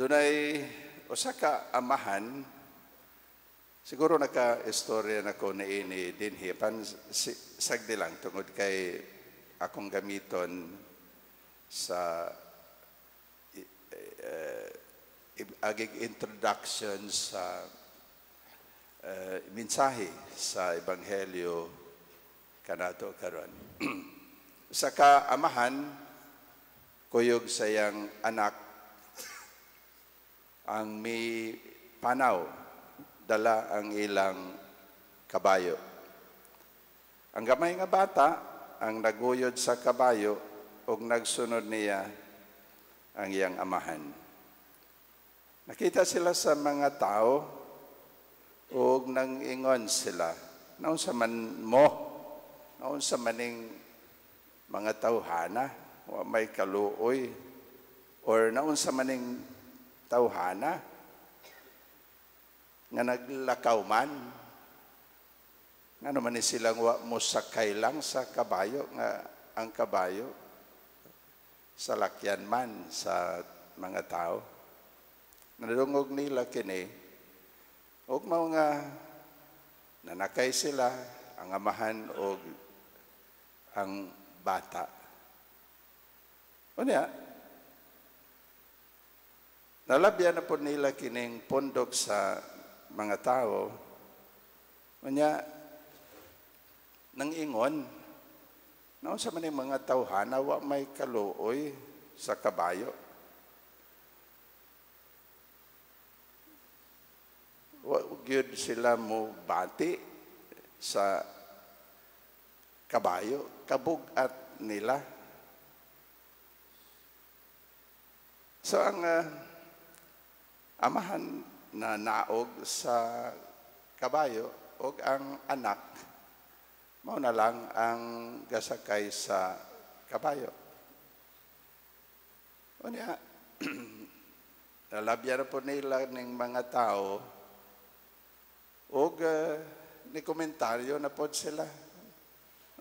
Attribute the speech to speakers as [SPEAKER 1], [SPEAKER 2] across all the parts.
[SPEAKER 1] Dunay usa ka amahan, siguro naka-istorya na ko na ini dinhi pan sagdi lang tungod kay akong gamiton sa agig introduction sa mensahe sa Ebanghelyo kanato karon. Sa ka amahan kuyog sayang anak ang may panaw dala ang ilang kabayo. Ang gamay nga bata ang naguyod sa kabayo ug nagsunod niya ang iyang amahan. Nakita sila sa mga tao ug nangingon sila, naunsa man mo, naunsa maning mga tawhana wa may kaluoy, or naunsa maning tawhana nga naglakaw man, nga naman ni silang wa musakay lang sa kabayo, nga ang kabayo salakyan man sa mga tao. Nadungog nila kini ug mao nga nanakay sila ang amahan ug ang bata. Unya nalabyan na po nila kining pundok sa mga tao. Unya nang ingon, naunsa man yung mga tawhana wa may kaluoy sa kabayo. Wa gyud sila mo bati sa kabayo, kabugat nila. So ang amahan na naog sa kabayo o ang anak, mao na lang ang gasakay sa kabayo. O niya, nalabyan na po nila ng mga tao o ni komentaryo na po sila.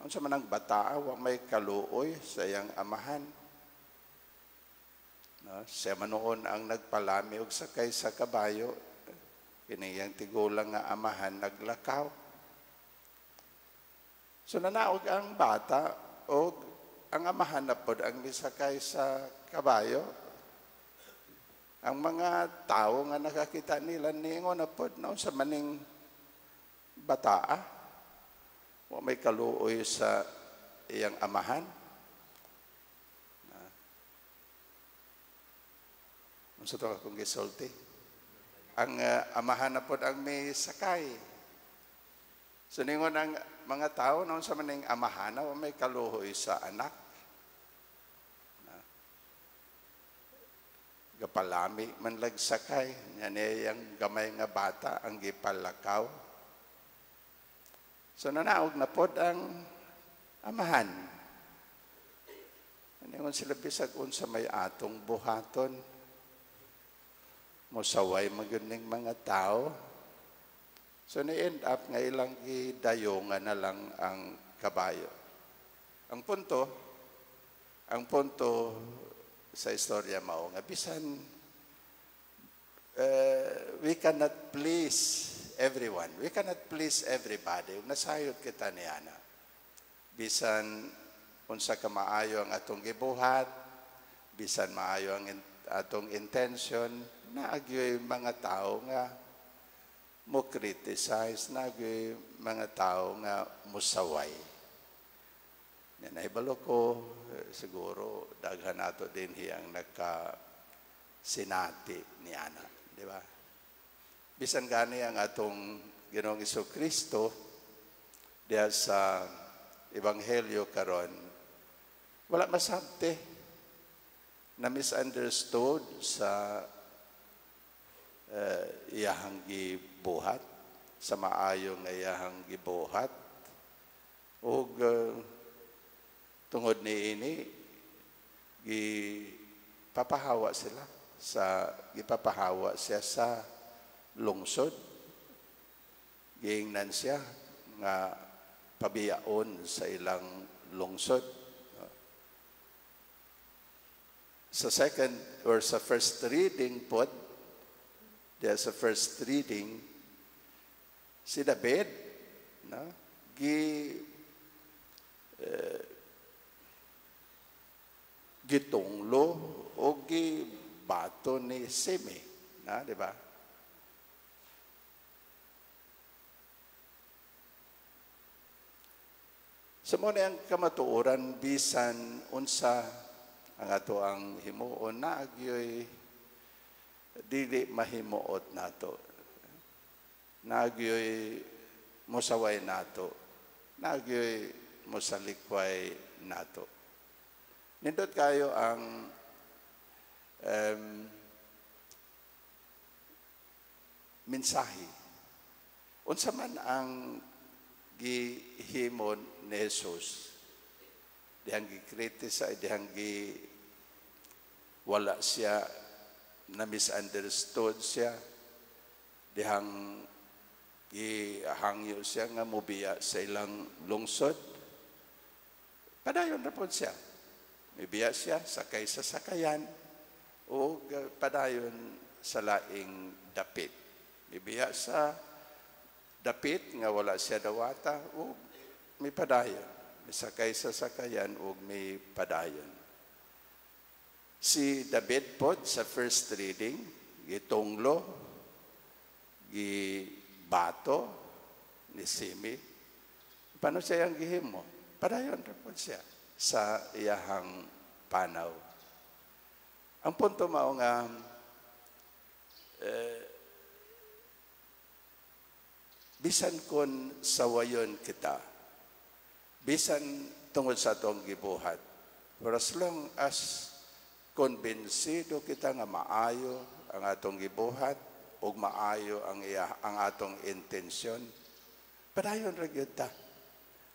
[SPEAKER 1] Noon sa manang bata, may kaluoy sa iyang amahan. No, siya manoon ang nagpalami og sakay sa kabayo, kiniyang tigulang nga amahan naglakaw. So nanaog ang bata og ang amahan na pod ang misakay sa kabayo. Ang mga tao nga nakakita nila niingon na pod no sa maning bata, wa may kaluoy sa iyang amahan. Unsa to akong gisulti? Ang amahan na pod ang may sakay. So ningon ang mga tao noon sa maning amahan na may kaluhoy sa anak. Gapalami man lag sakay, yan yang gamay nga bata ang gipalakaw. So nanaog na pod ang amahan. Ningon sila bisag unsa may atong buhaton. Musaway magyuning mga tao. So ni-end up nga ilang gidayongan na lang ang kabayo. Ang punto sa istorya mao nga bisan we cannot please everyone. We cannot please everybody. Ug nasayod kita niana. Bisan unsa ka maayo ang atong gibuhat, bisan maayo ang atong intention, naagyoy mga tao nga mo criticize, naagyoy mga tao nga musaway. Yan ay balo ko, siguro daghan nato din hiyang nagka-sinati ni Ana, di ba? Bisan gani ang atong Ginoong Jesucristo diya sa Ebanghelyo karon, wala masabte na misunderstood sa iyahang gibuhat, sa maayong iyahang gibuhat. O tungod niini, gipapahawa siya sa lungsod. Giingnan siya nga pabiyaon sa ilang lungsod. sa second or sa first reading po, sa first reading, si David, no, gitunglo o gibato ni Simi, na, di ba? Sa muna ang kamatuoran bisan unsa ang ato ang himuon na agyoy dili mahimuot nato. Nagyoy mosaway nato. Nagyoy mosalikway nato. Nindot kayo ang mensahe. Unsa man ang gihimon ni Jesus, dihang gi-criticize, dihang wala siya na misunderstood siya, dihang gihangyo siya nga mubiya sa ilang lungsod, padayon na po siya. Mibiya siya sakay sa sakayan o padayon sa laing dapit. Mibiya sa dapit nga wala siya dawata o may padayon. Misakay sa sakayan o may padayon. Si David po sa first reading, gitunglo, gibato ni Simi. Paano siya ang gihimo? Padayon na po siya sa iyahang panaw. Ang punto mao nga bisan kon sawayon kita, bisan tungod sa atong gibuhat, for as long as konbensido kita nga maayo ang atong gibuhat ug maayo ang atong intensyon, padayon ra gyud ta.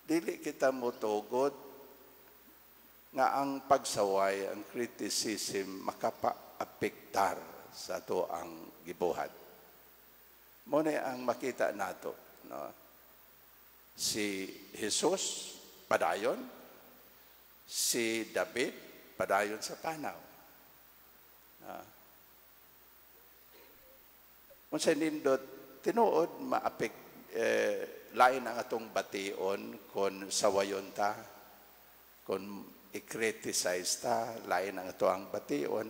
[SPEAKER 1] Dili kita motugod nga ang pagsaway, ang criticism makapa-apektar sa ato ang gibuhat. Muna ang makita nato, no? Si Jesus padayon, si David padayon sa panaw. Kung sa nindot tinuod lain ang atong bation kung sawayon ta, kung i-criticize ta, lain ang ato ang bation.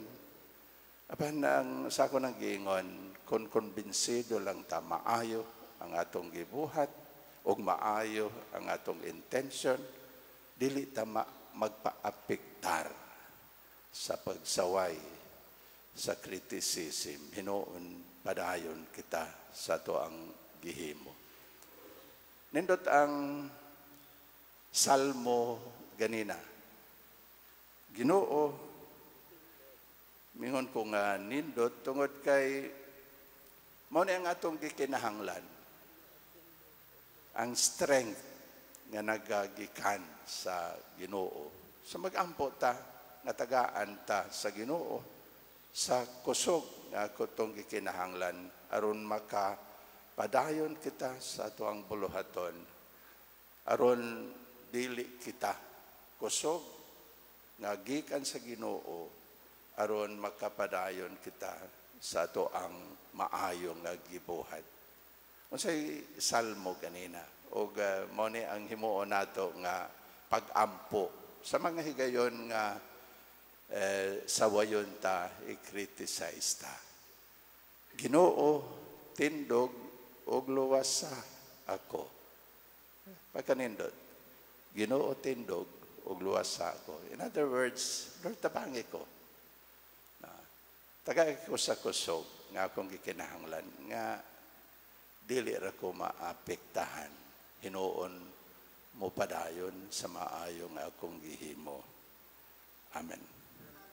[SPEAKER 1] Apan ang sa ako nang giingon, kung konbinsido lang ta maayo ang atong gibuhat o maayo ang atong intention, dili ta magpa-apektar sa pagsaway, sa criticism. Hinuon padayon kita sa to ang gihimo. Nindot ang Salmo ganina. Ginoo, mingon ko nga nindot tungod kay mao ni ang atong gikinahanglan, ang strength nga nagagikan sa Ginoo. So mag-ampo ta, natagaan ta sa Ginoo sa kusog nga kutong gikinahanglan aron makapadayon kita sa atuang buluhaton, aron dili kita kusog nga gikan sa Ginoo, aron makapadayon kita sa ato ang maayong nga gibuhat. Unsay salmo kanina o mao ni ang himuon nato nga pag-ampo sa mga higayon nga sawayon ta, i-criticize ta. Ginoo, tindog og luwasa ako. Pagkanindot, Ginoo, tindog og luwasa ako. In other words, Lord, tabangi ko. Tagay ko sa kusog nga akong gikinahanglan nga dili ra ko maapektahan. Hinuon mo padayon sa maayo nga akong gihimo. Amen.